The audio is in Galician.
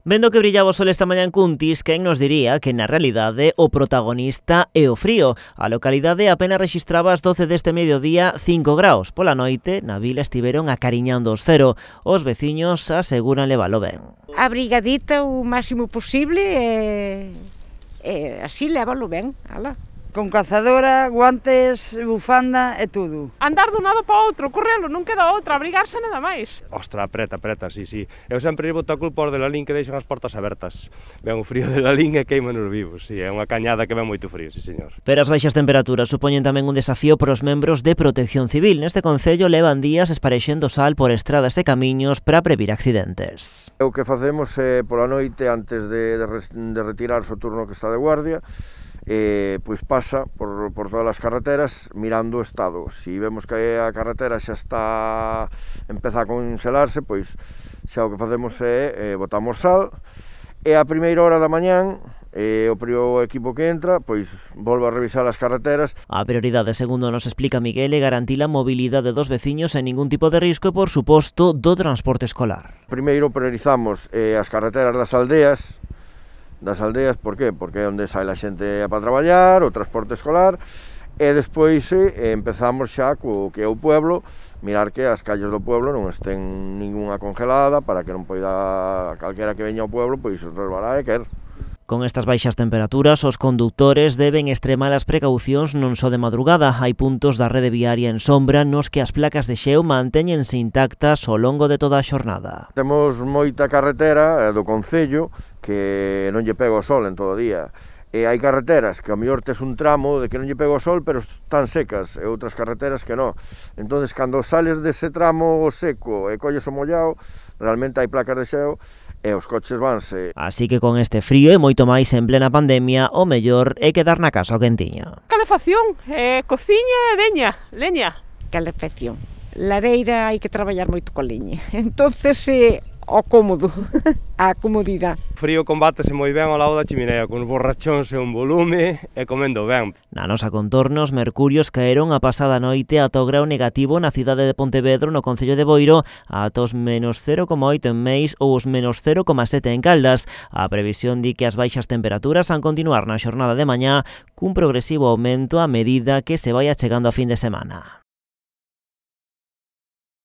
Vendo que brillaba o sol esta mañá en Cuntis, quen nos diría que na realidade o protagonista é o frío. A localidade apenas rexistraba as 12 deste mediodía 5 graus. Pola noite, na vila estiveron acariñando os cero. Os veciños aseguran levalo ben. Abrigadita o máximo posible e así lévalo ben, ala. Con cazadora, guantes, bufanda e tudo. Andar dun lado para outro, correlo, non queda outra, abrigarse nada máis. Ostra, apreta, sí. Eu sempre boto a culpa aos de Lalín que deixan as portas abertas. Ven o frío de Lalín e queiman-nos vivos, é unha cañada que ven moito frío, sí señor. Pero as baixas temperaturas supoñen tamén un desafío para os membros de Protección Civil. Neste concello levan días esparexendo sal por estradas e camiños para previr accidentes. O que facemos é pola noite, antes de retirarse o turno que está de guardia, pois pasa por todas as carreteras mirando o estado. Si vemos que a carretera xa está empeza a congelarse, pois xa o que facemos é botamos sal e a primeira hora da mañán o equipo que entra pois volve a revisar as carreteras. A prioridade, segundo nos explica Miguel, é garantir a mobilidade dos veciños sen ningún tipo de risco e, por suposto, do transporte escolar. Primeiro priorizamos as carreteras das aldeas, por qué? Porque é onde sai a xente para traballar, o transporte escolar, e despois empezamos xa co que é o pueblo, mirar que as calles do pueblo non estén ningunha congelada para que non poida calquera que veña ao pueblo pois resbalar e caer. Con estas baixas temperaturas, os condutores deben extremar as precaucións non só de madrugada. Hai puntos da rede viaria en sombra nos que as placas de xeo mantéñense intactas ao longo de toda a xornada. Temos moita carretera do concello que non lle pega o sol en todo o día. E hai carreteras que ao mellor tes un tramo de que non lle pega o sol, pero están secas, e outras carreteras que non. Entonces, cando sales dese tramo seco e colles o mollao, realmente hai placas de xeo e os coches vanse. Así que con este frío e moito máis en plena pandemia, o mellor é quedar na casa o quentiño. Calefacción, cociña e leña. Calefacción. Lareira hai que traballar moito con leña. Entonces, o cómodo, a comodidade. Frío combátese moi ben ao lado da chimenea, con borrachóns e un volume e comendo ben. Na nosa contornos, mercurios caeron a pasada noite ata o grau negativo na cidade de Pontevedro, no concello de Boiro, ata os menos 0,8 en Meis ou os menos 0,7 en Caldas. A previsión di que as baixas temperaturas van continuar na xornada de mañá cun progresivo aumento a medida que se vai achegando a fin de semana.